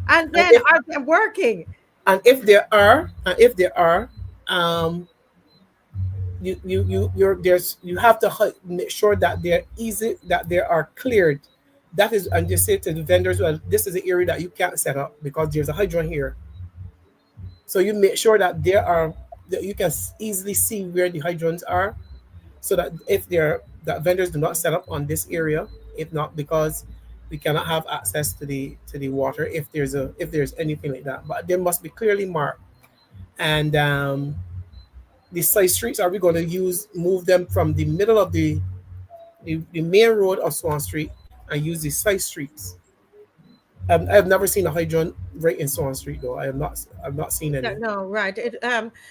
And And then if are they working? and if there are, um, you have to make sure that they're easy, that they are cleared. That is, and just say to the vendors, well, this is the area that you can't set up because there's a hydrant here. So you make sure that that you can easily see where the hydrants are, so that if they're that vendors do not set up on this area, if not, because we cannot have access to the water if there's anything like that. But they must be clearly marked. And the side streets, are we going to move them from the middle of the main road of Swan Street and use the side streets? I have never seen a hydrant right in Swan Street though. I've not seen No, any. no, right.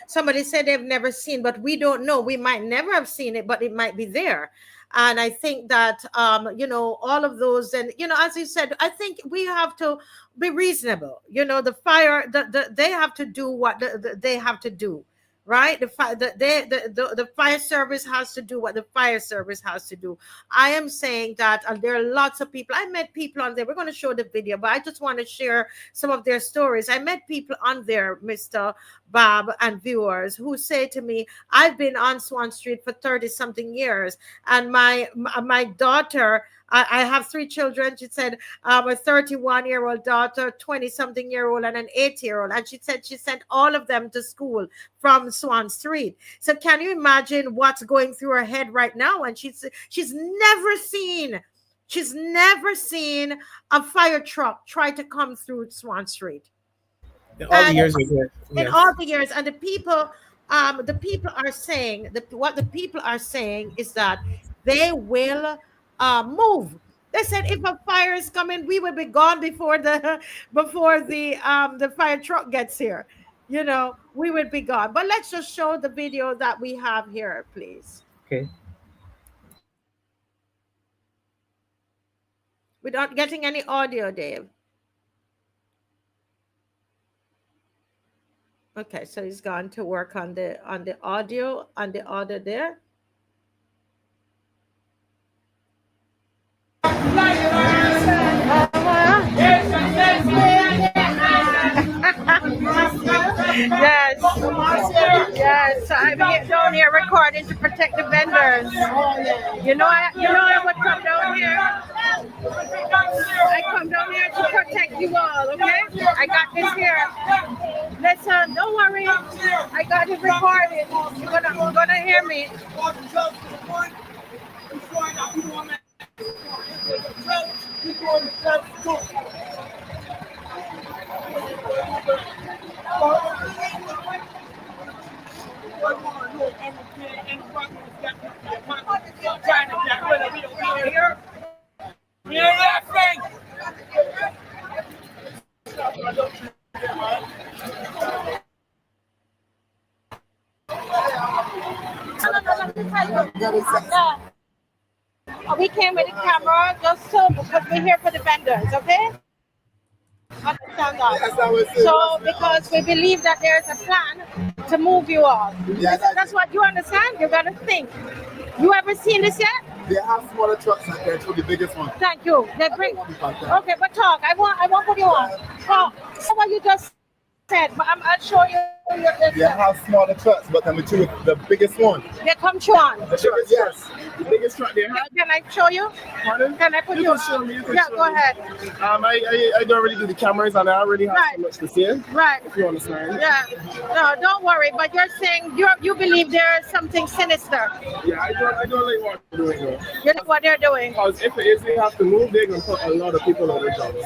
Somebody said they've never seen, but we don't know. We might never have seen it, but it might be there. And I think that, all of those, and as you said, I think we have to be reasonable. The fire, they have to do what they have to do, right? The fire service has to do what the fire service has to do. I am saying that there are lots of people. I met people on there. We're going to show the video, but I just want to share some of their stories. I met people on there, Mr. Babb and viewers, who say to me, I've been on Swan Street for 30 something years, and my daughter, I have three children. She said, a 31-year-old daughter, 20 something year old, and an 8-year old. And she said she sent all of them to school from Swan Street. So can you imagine what's going through her head right now? And she's never seen a fire truck try to come through Swan Street. In all the And years we're here, in yes. all the years, and the people are saying that what the people are saying is that they will move. They said if a fire is coming, we will be gone before the before the fire truck gets here. We would be gone. But let's just show the video that we have here, please. Okay. Without getting any audio, Dave. Okay, so he's gone to work on the audio there. Yes, yes. So I'm here, down here recording to protect the vendors. I would come down here. I come down here to protect you all. Okay, I got this here. Listen, don't worry. I got it recorded. You're gonna hear me. We came with the camera just so because we're here for the vendors, okay? Understand that. So because we believe that there's a plan to move you all. That's what you understand. You gotta think. You ever seen this yet? They have smaller trucks and they're the biggest one. Thank you. They bring. Okay, but talk. I want what you want. Talk. So what you just said, but I'll show you. They have smaller trucks, but I'm the biggest one. They come through on. The biggest, yes. The biggest truck they have. Can I show you? Pardon? Can I put You you? can show me. You can Yeah, show go me. ahead. I don't really do the cameras and I don't really have Right. so much to say. Right. If you understand. Yeah. No, don't worry. But you're saying you believe there is something sinister. Yeah, I don't like what they're doing though. You know what they're doing. Because if it is they have to move, they're gonna put a lot of people on their jobs. A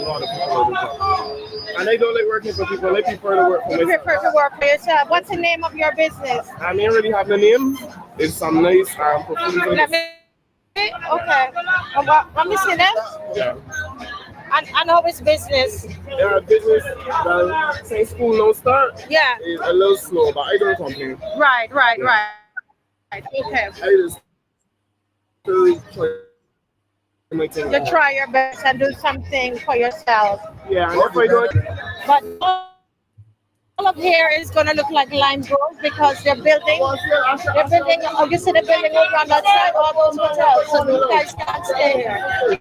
lot of people on their jobs. And I don't like working for people. I prefer to work for You myself. prefer to work for yourself. What's the name of your business? I mean, really have the name. It's some nice perfumes. Let me. Okay. Let me see that. Yeah. And how is business? Yeah, business. Well, since school no start. Yeah. It's a little slow, but I don't complain. Right. Yeah. Okay. I just really try my thing. You try your best and do something for yourself. Yeah, and if I don't. But all of here is going to look like lime grove because they're building. You see the building over on that side, all those hotels. So you guys can't stay here.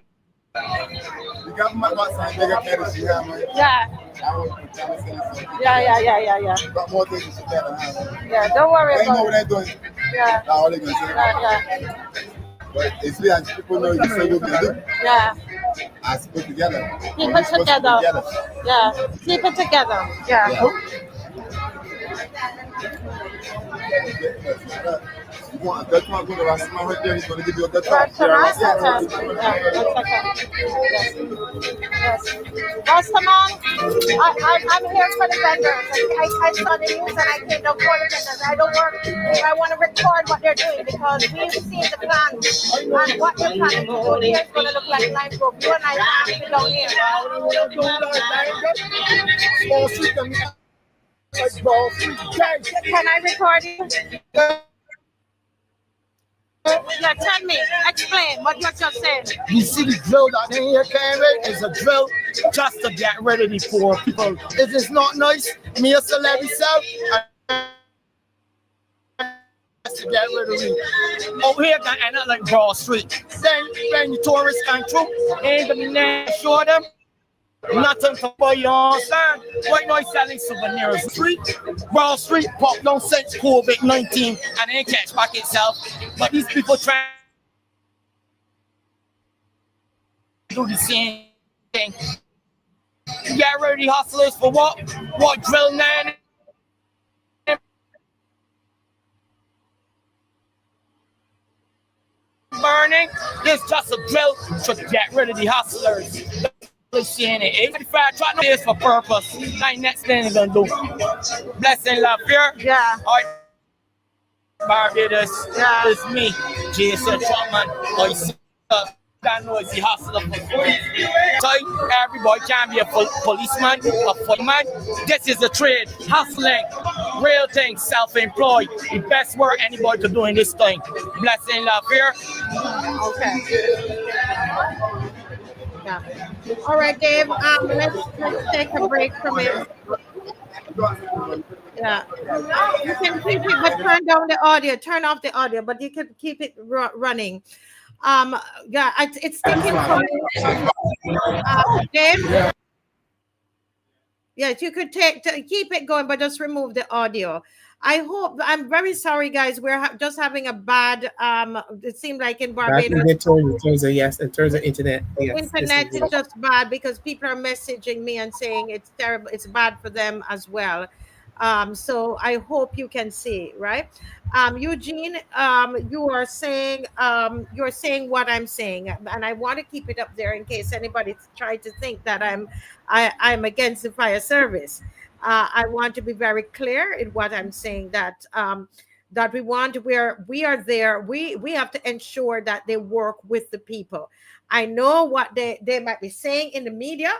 government got some bigger penalty here, man. Yeah. I was trying to say something. Yeah. Got more things to tell them. Yeah, don't worry They know about what it. they're doing. Yeah. That's all they're going to say. Yeah. But it's clear as people know you say what they do. Yeah. As put together. Keep it together. Yeah. Keep it together. Yeah. You want a Dutch man going to Rastaman right there, he's going to give you a Dutch man. That's okay. Yeah, that's okay. Yes. Rastaman, I'm here for the vendors. I saw the news and I came down for the vendors. I don't work. I want to record what they're doing because we've seen the plan and what they're planning to do here is going to look like Line Group. You and I have to be down here. Can I record you? Yeah, tell me, explain what you're just saying. You see the drill that they here carrying is a drill just to get rid of the poor people. It is not nice. Me a celebrity self to get rid of me. Over here gonna end up like Broad Street. Then when the tourists come through, ain't gonna show them nothing to buy, you understand? Right now he's selling souvenirs. Street, Broad Street, pop down since COVID-19 and ain't catch back itself. But these people trying to do the same thing. Get rid of the hustlers for what? What drill nine? Burning. It's just a drill to get rid of the hustlers. Seeing it. 85 trying to do this for purpose. Like next thing they're gonna do. Blessing, love, fear. Yeah. All right. Barbados. Yeah. It's me, Jason Trotman. I see that noisy hustler for free. So everybody can be a policeman, a fireman. This is a trade, hustling, real thing, self-employed. The best work anybody can do in this thing. Blessing, love, fear. Okay. Yeah. All right, Dave. Let's take a break from it. Yeah. You can keep it, but turn down the audio. Turn off the audio, but you can keep it running. Yeah, it's sticking for me. Dave. Yes, you could keep it going, but just remove the audio. I hope. I'm very sorry, guys. We're just having a bad. It seemed like in Barbados. In terms of yes, in terms of internet, yes, Internet is just bad because people are messaging me and saying it's terrible. It's bad for them as well. So I hope you can see, right? Eugene, you're saying what I'm saying, and I want to keep it up there in case anybody tried to think that I'm against the fire service. I want to be very clear in what I'm saying that we are there. We have to ensure that they work with the people. I know what they might be saying in the media,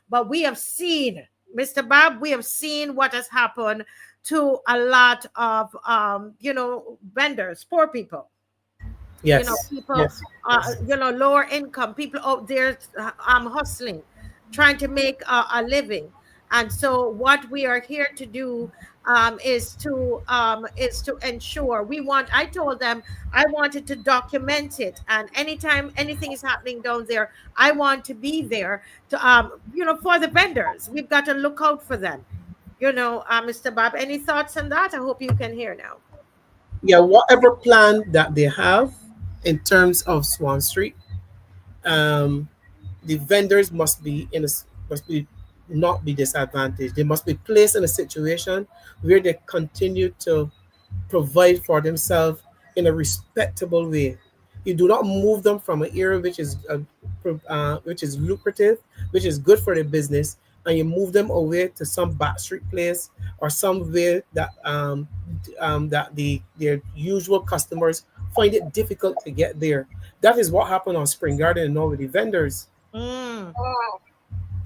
but we have seen, Mr. Babb, we have seen what has happened to a lot of vendors, poor people. yes, People yes. lower income people out there hustling, trying to make a living. And so what we are here to do is to ensure I told them I wanted to document it, and anytime anything is happening down there, I want to be there to for the vendors. We've got to look out for them. Mr. Babb, any thoughts on that? I hope you can hear now. Yeah, whatever plan that they have in terms of Swan Street, the vendors must be not be disadvantaged. They must be placed in a situation where they continue to provide for themselves in a respectable way. You do not move them from an area which is lucrative, which is good for the business, and you move them away to some backstreet place or somewhere that their usual customers find it difficult to get there. That is what happened on Spring Garden and all with the vendors. Mm.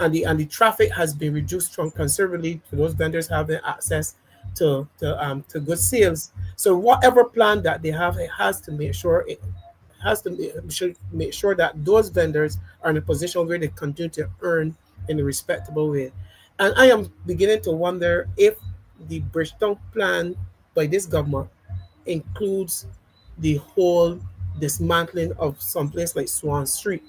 And the traffic has been reduced from considerably for those vendors having access to good sales. So whatever plan that they have, it has to make sure should make sure that those vendors are in a position where they continue to earn in a respectable way. And I am beginning to wonder if the Bridgetown plan by this government includes the whole dismantling of some place like Swan Street.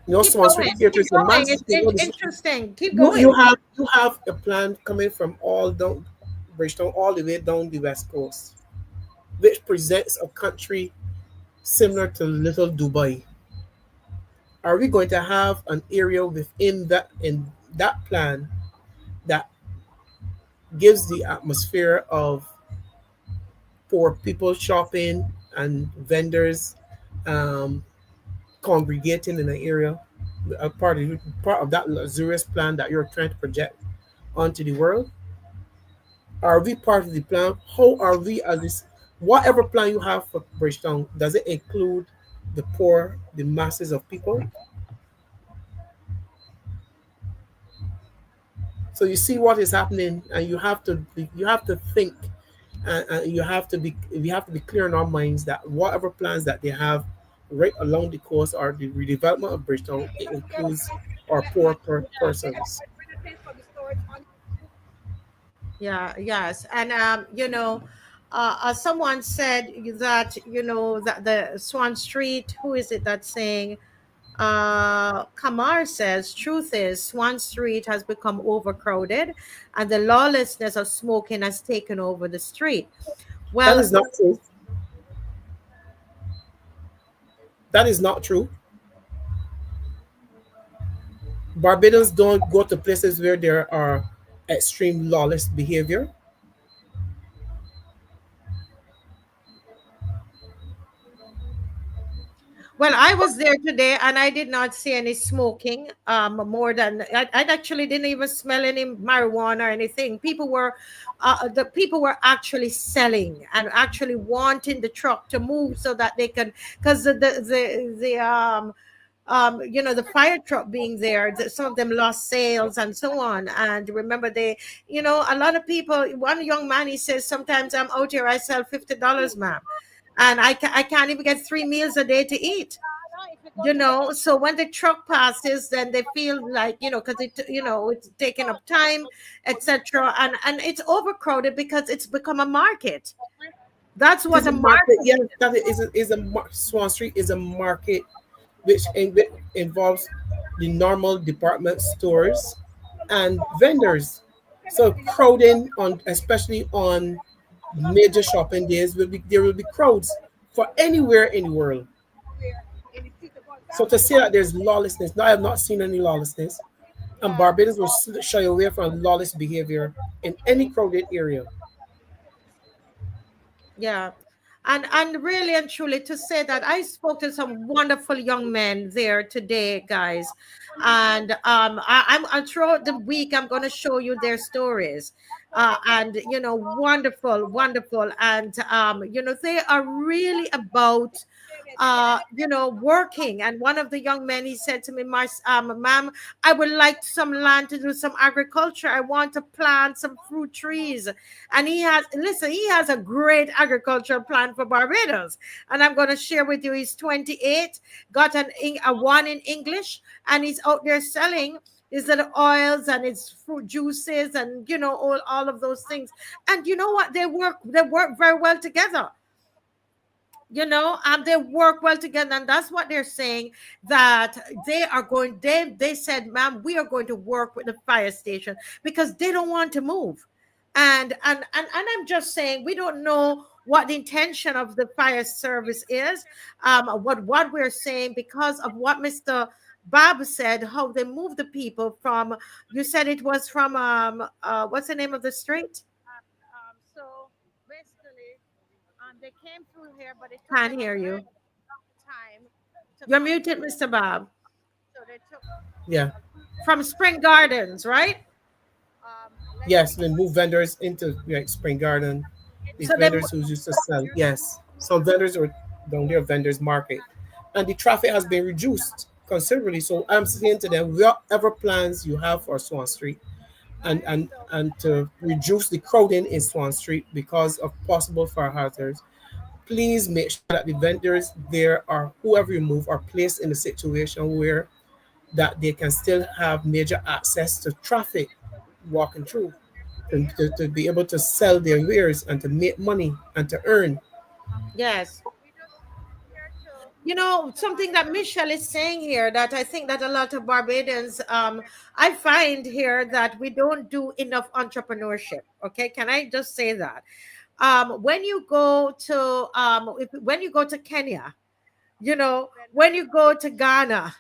You know, Keep Swan Street going. Theatre Keep is a going. massive It's thing. interesting. Keep You going. have a plan coming from all down Bridgetown all the way down the west coast, which presents a country similar to Little Dubai. Are we going to have an area within that in that plan that gives the atmosphere of for people shopping and vendors um, congregating in an area, a part of that luxurious plan that you're trying to project onto the world? Are we part of the plan? How are we as this? Whatever plan you have for Bridgetown, does it include the poor, the masses of people? So you see what is happening, and you have to think, and you have to be clear in our minds that whatever plans that they have right along the coast or the redevelopment of Bridgetown, it includes our persons. Yeah, yes. And someone said that, that the Swan Street, who is it that's saying, Kamar says, truth is, Swan Street has become overcrowded and the lawlessness of smoking has taken over the street. That Well, is not true. That is not true. Barbadians don't go to places where there are extreme lawless behavior. well, I was there today and I did not see any smoking. More than I actually didn't even smell any marijuana or anything. The people were actually selling and actually wanting the truck to move so that they can, because the fire truck being there, some of them lost sales and so on. And remember, a lot of people. One young man, he says, sometimes I'm out here, I sell $50, ma'am, and I can't even get 3 meals a day to eat. So when the truck passes, then they feel like, because it's taking up time, etc. And it's overcrowded because it's become a market. That's It is what a a market. market Yes, is. that Swan Street is a market which involves the normal department stores and vendors. So crowding on, especially on major shopping days, there will be crowds for anywhere in the world. So to say that there's lawlessness, no, I have not seen any lawlessness, and Barbados will shy away from lawless behavior in any crowded area. Yeah. And really and truly, to say that I spoke to some wonderful young men there today, guys. And throughout the week I'm going to show you their stories. And wonderful, wonderful. And they are really about working. And one of the young men, he said to me, ma'am, I would like some land to do some agriculture. I want to plant some fruit trees. And he has a great agricultural plan for Barbados. And I'm going to share with you, he's 28, got a one in English, and he's out there selling his little oils and his fruit juices and all of those things. And you know what? They work very well together. They work well together, and that's what they're saying, that they said, ma'am, we are going to work with the fire station because they don't want to move. And I'm just saying, we don't know what the intention of the fire service is. What we're saying, because of what Mr. Babb said, how they move the people from, you said it was from, what's the name of the street? So basically, they came through here, but it took Can't them a hear very you. long time to You're You're muted, muted, Mr. Mr. Bob. Bob. So they took Yeah. from Spring Gardens, right? Let's Yes, see. we move vendors into like Spring Garden. The So they vendors who used to sell. Yes. Some vendors are down there, vendors market. And the traffic has been reduced considerably. So I'm saying to them, whatever plans you have for Swan Street and to reduce the crowding in Swan Street because of possible fire hazards, please make sure that the vendors there or whoever you move are placed in a situation where that they can still have major access to traffic walking through to be able to sell their wares and to make money and to earn. yes. Something that Michelle is saying here, that I think that a lot of Barbadians, I find here that we don't do enough entrepreneurship. Okay, can I just say that? When you go to when you go to Kenya, when you go to Ghana,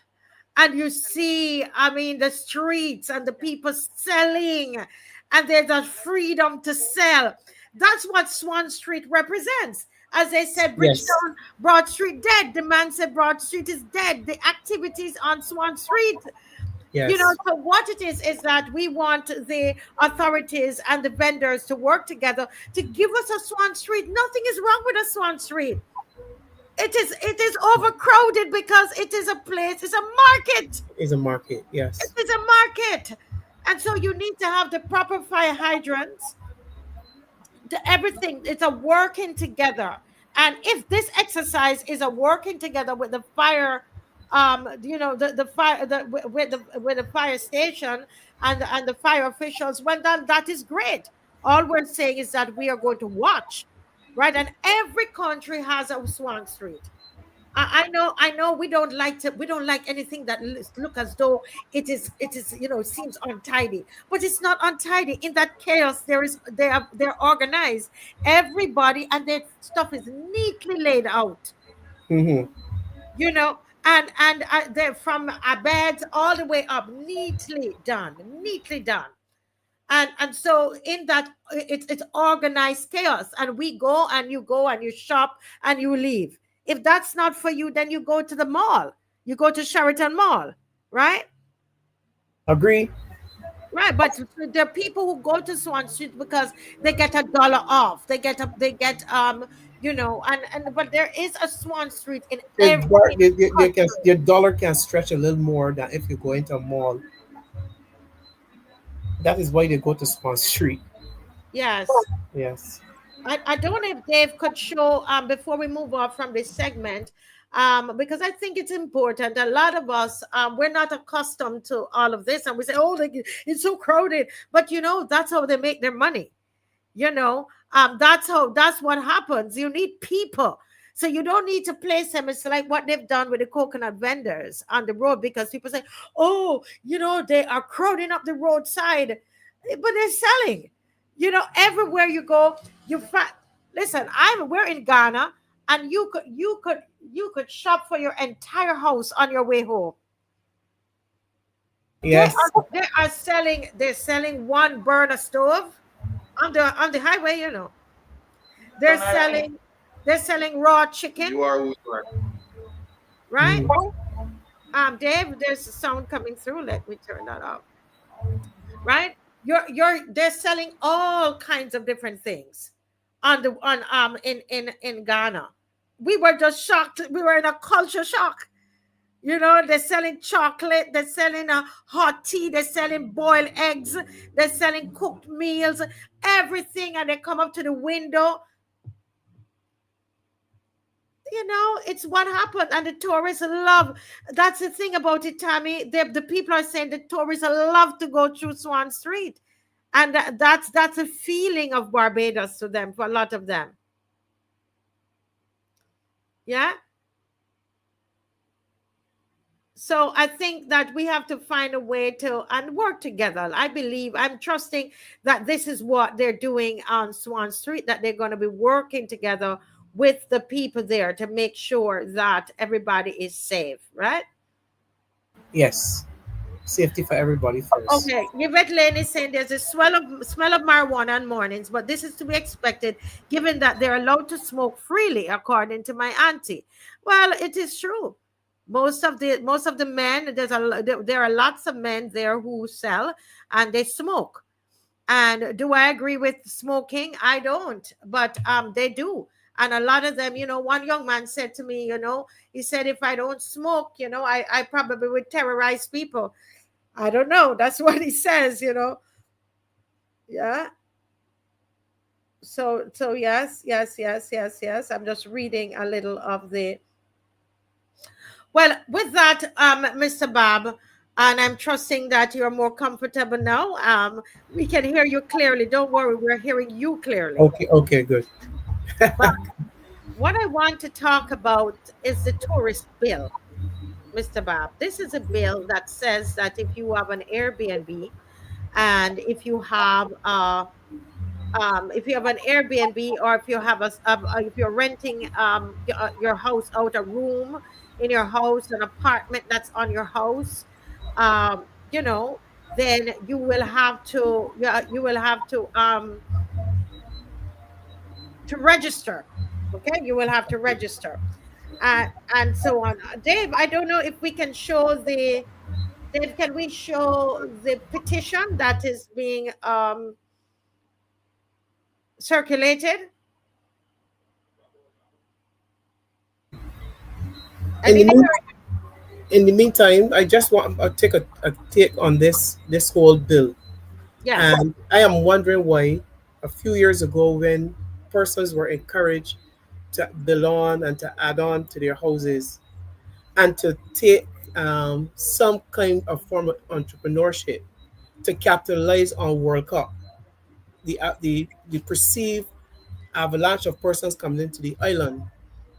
and you see, I mean, the streets and the people selling, and there's a freedom to sell. That's what Swan Street represents. As they said, Yes. Bridgetown, Broad Street dead. The man said Broad Street is dead. The activities on Swan Street, Yes. so what it is that we want the authorities and the vendors to work together to give us a Swan Street. Nothing is wrong with a Swan Street. It is overcrowded because it is a place, it's a market. Is a market. It Yes. is a market. And so you need to have the proper fire hydrants, everything. It's a working together. And if this exercise is a working together with the fire, the fire, with the fire station and the fire officials, well, then that is great. All we're saying is that we are going to watch, right? And every country has a Swan Street. I know we don't like anything that look as though it is seems untidy, but it's not untidy. In that chaos, they're organized, everybody, and their stuff is neatly laid out, Mm-hmm. and they're from beds all the way up, neatly done. And so in that, it's organized chaos, and we go and you go and you shop and you leave. If that's not for you, then you go to the mall, you go to Sheraton Mall, right? Agree. Right. But there are people who go to Swan Street because they get $1 off, and but there is a Swan Street in every country. Your dollar can stretch a little more than if you go into a mall. That is why they go to Swan Street. Yes. Yes. I don't know if Dave could show, before we move on from this segment, because I think it's important. A lot of us, we're not accustomed to all of this, and we say, "Oh, it's so crowded," but that's how they make their money. That's what happens. You need people. So you don't need to place them. It's like what they've done with the coconut vendors on the road, because people say, "Oh, they are crowding up the roadside," but they're selling. Everywhere you go, you find. Listen, we're in Ghana, and you could shop for your entire house on your way home. They Yes. are they are selling. They're selling one burner stove on the highway. They're selling they're selling raw chicken, You are who you are. right? Mm. Dave, there's a sound coming through. Let me turn that off. Right? They're selling all kinds of different things in Ghana. We were just shocked. We were in a culture shock. They're selling chocolate, they're selling hot tea, they're selling boiled eggs, they're selling cooked meals, everything, and they come up to the window. It's what happened, and the tourists love. That's the thing about it, Tammy. The people are saying the tourists love to go through Swan Street, and that's a feeling of Barbados to them, for a lot of them. Yeah. So I think that we have to find a way to and work together. I'm trusting that this is what they're doing on Swan Street, that they're going to be working together with the people there to make sure that everybody is safe, right? Yes. Safety for everybody first. Okay, Yvette Lane is saying there's a smell of marijuana on mornings, but this is to be expected given that they're allowed to smoke freely, according to my auntie. Well, it is true. Most of the men, there are lots of men there who sell and they smoke. And do I agree with smoking? I don't, but they do. And a lot of them, one young man said to me, he said, if I don't smoke, I probably would terrorize people. I don't know. That's what he says. Yeah. So yes, yes, yes, yes, yes. I'm just reading a little of the. Well, with that, Mr. Babb, and I'm trusting that you're more comfortable now. We can hear you clearly. Don't worry, we're hearing you clearly. Okay. Okay. Good. what I want to talk about is the tourist bill, Mr. Babb. This is a bill that says that if you have an Airbnb, and if you have an Airbnb, or if you have if you're renting your house out, a room in your house, an apartment that's on your house, you know, then you will have to register. Okay, you will have to register, and so on. Dave, I don't know if we can show the Dave, can we show the petition that is being circulated? I In the mean, mean, in the meantime, I just want to take a take on this whole bill, yes. and I am wondering why a few years ago when persons were encouraged to build on and to add on to their houses and to take some kind of form of entrepreneurship to capitalize on World Cup, the perceived avalanche of persons coming into the island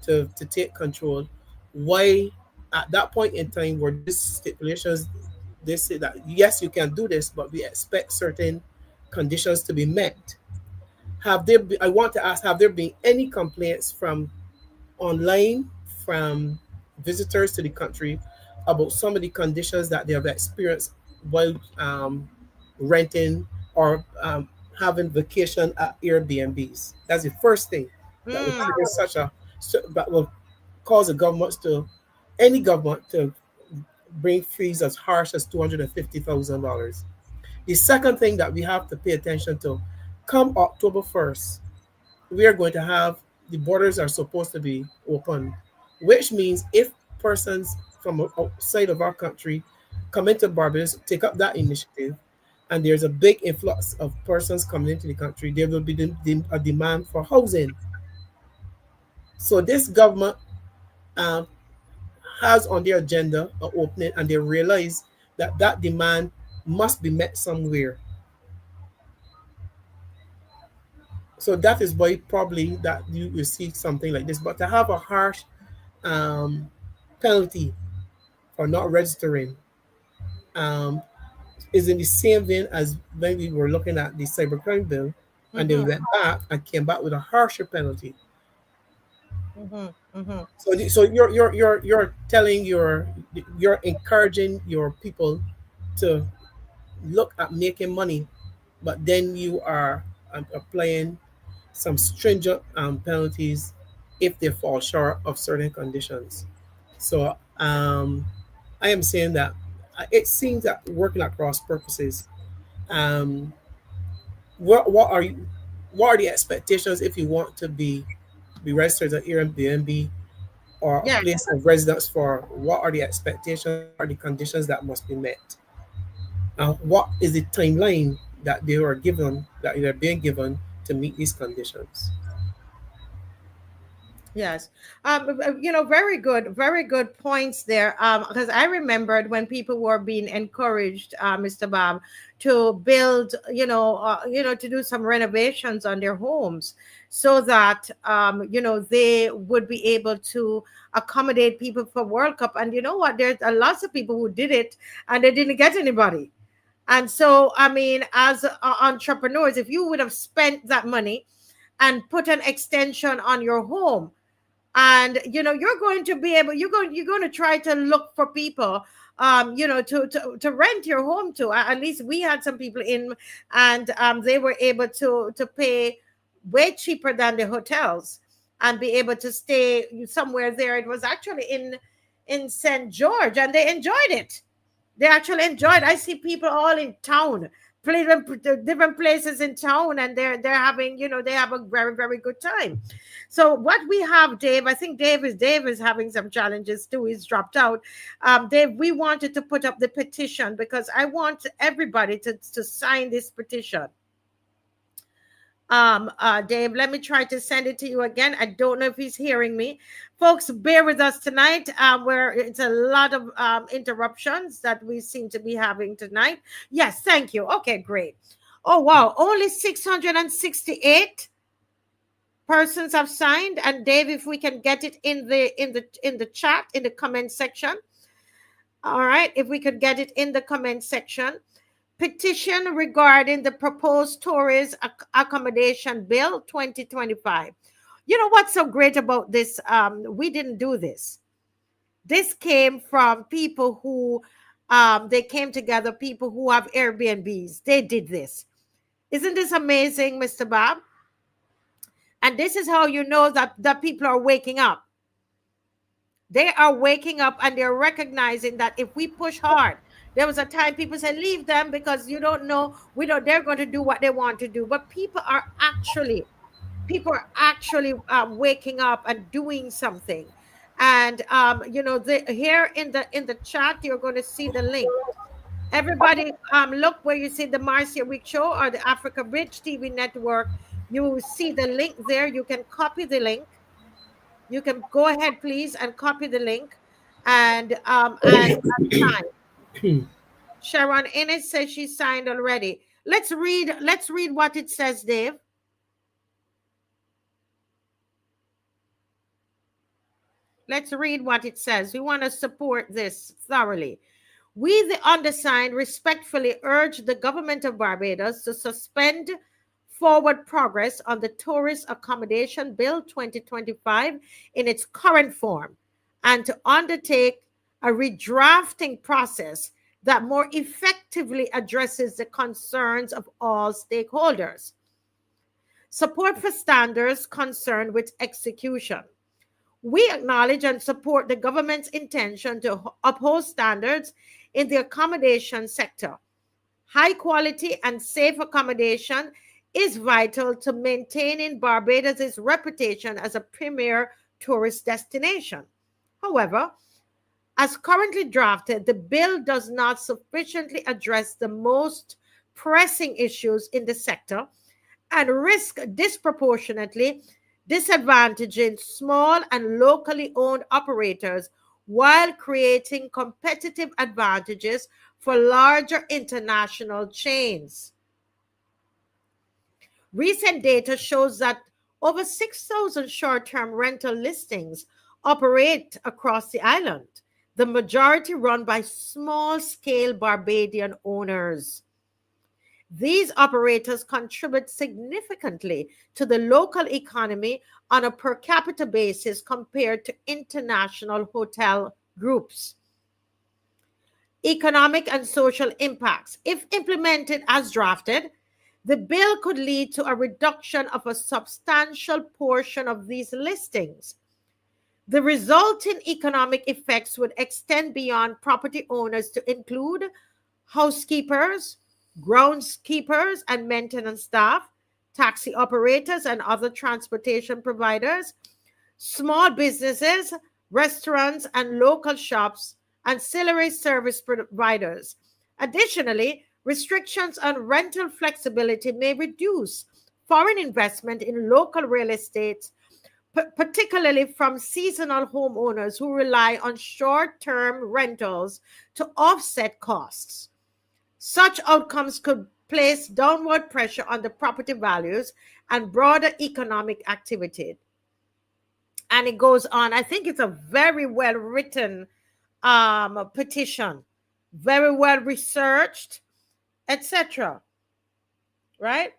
to take control. Why at that point in time were these stipulations, they say that yes you can do this, but we expect certain conditions to be met. I want to ask, have there been any complaints from online, from visitors to the country, about some of the conditions that they have experienced while renting or having vacation at Airbnbs? That's the first thing that would Mm, trigger that will cause the government to any government to bring fees as harsh as $250,000. The second thing that we have to pay attention to, come October 1st, we are going to have the borders are supposed to be open, which means if persons from outside of our country come into Barbados, take up that initiative, and there's a big influx of persons coming into the country, there will be a demand for housing. So this government um, has on their agenda an opening, and they realize that that demand must be met somewhere. So that is why probably that you will see something like this. But to have a harsh um, penalty for not registering um, is in the same vein as when we were looking at the cybercrime bill, and then we mm-hmm, went back and came back with a harsher penalty. mm-hmm, mm-hmm. So you're telling you're encouraging your people to look at making money, but then you are applying some stringent penalties if they fall short of certain conditions. So I am saying that it seems that working at cross purposes. Um, what are you? What are the expectations if you want to be registered as an Airbnb or a Yeah. place of residence for? What are the expectations? What are the conditions that must be met? What is the timeline that they are given, that they're being given to meet these conditions? Yes. Very good points there. Because I remembered when people were being encouraged, Mr. Bob, to build, to do some renovations on their homes so that, they would be able to accommodate people for World Cup. And you know what? There's a lots of people who did it and they didn't get anybody. And so, I mean, as entrepreneurs, if you would have spent that money and put an extension on your home, and you're going to be able you're going to try to look for people to rent your home to. At least we had some people in, and they were able to pay way cheaper than the hotels and be able to stay somewhere there. It was actually in St. George, and they enjoyed it. They actually enjoyed. I see people all in town, different places in town, and they're having, they have a very very good time. So what we have, Dave, I think Dave is having some challenges too. He's dropped out. Dave, we wanted to put up the petition because I want everybody to sign this petition. Dave, let me try to send it to you again. I don't know if he's hearing me. Folks, bear with us tonight, where it's a lot of interruptions that we seem to be having tonight. Yes, thank you. Okay, great. Oh wow, only 668. persons have signed. And Dave, if we can get it in the chat, in the comment section. All right, if we could get it in the comment section. Petition regarding the proposed tourist accommodation bill 2025. You know what's so great about this? We didn't do this. This came from people who they came together, people who have Airbnbs. They did this. Isn't this amazing, Mr. Babb? And this is how you know that people are waking up. They are waking up and they're recognizing that if we push hard, there was a time people said, leave them because you don't know, we don't, they're going to do what they want to do. But people are actually waking up and doing something. And here in the chat, you're going to see the link. Everybody, look where you see the Marcia Week Show or the Africa Bridge TV network. You will see the link there. You can copy the link. You can go ahead, please, and copy the link and sign. Sharon Ennis says she signed already. Let's read what it says, Dave. Let's read what it says. We want to support this thoroughly. We, the undersigned, respectfully urge the government of Barbados to suspend forward progress on the Tourist Accommodation Bill 2025 in its current form and to undertake a redrafting process that more effectively addresses the concerns of all stakeholders. Support for standards concerned with execution. We acknowledge and support the government's intention to uphold standards in the accommodation sector. High quality and safe accommodation is vital to maintaining Barbados' reputation as a premier tourist destination. However, as currently drafted, the bill does not sufficiently address the most pressing issues in the sector and risk disproportionately disadvantaging small and locally owned operators while creating competitive advantages for larger international chains. Recent data shows that over 6,000 short-term rental listings operate across the island, the majority run by small-scale Barbadian owners. These operators contribute significantly to the local economy on a per capita basis compared to international hotel groups. Economic and social impacts. If implemented as drafted, the bill could lead to a reduction of a substantial portion of these listings. The resulting economic effects would extend beyond property owners to include housekeepers, groundskeepers and maintenance staff, taxi operators and other transportation providers, small businesses, restaurants and local shops, ancillary service providers. Additionally, restrictions on rental flexibility may reduce foreign investment in local real estate, particularly from seasonal homeowners who rely on short-term rentals to offset costs. Such outcomes could place downward pressure on the property values and broader economic activity. And it goes on. I think it's a very well written petition, very well researched, etc. Right?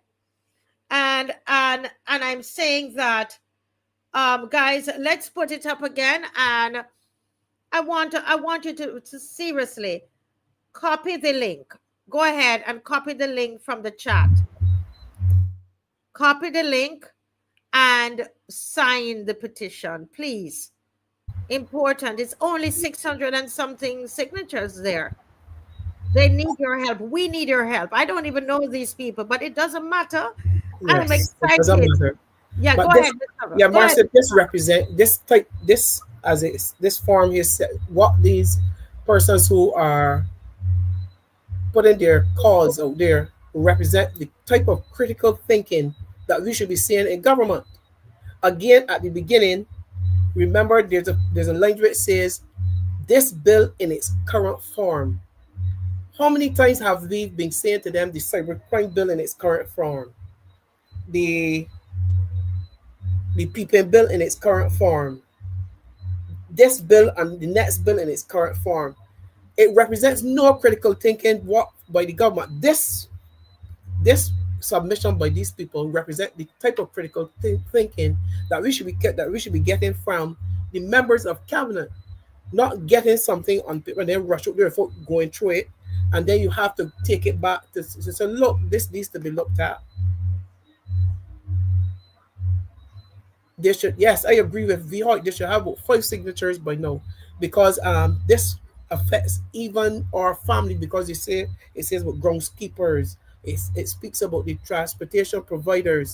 And I'm saying that, guys, let's put it up again. And I want you to seriously copy the link. Go ahead and copy the link from the chat. Copy the link and sign the petition, please. Important. It's only 600 and something signatures there. They need your help. We need your help. I don't even know these people, but it doesn't matter. I'm Yes, it excited. doesn't matter. Yeah, But go this, ahead. Mr. yeah, Go ahead. Marcia, this represent this type this as is this form is what these persons who are putting their cause out there represent the type of critical thinking that we should be seeing in government. Again, at the beginning, remember there's a language that says this bill in its current form. How many times have we been saying to them the cybercrime bill in its current form? The the peeping bill in its current form, this bill and the next bill in its current form, it represents no critical thinking what by the government. This submission by these people represent the type of critical thinking that we should be getting from the members of cabinet, not getting something on paper and then rush out there for going through it, and then you have to take it back to say, look, this needs to be looked at. They should, yes, I agree with V. They should have about 5 signatures by now, because this affects even our family, because it says with groundskeepers, it speaks about the transportation providers.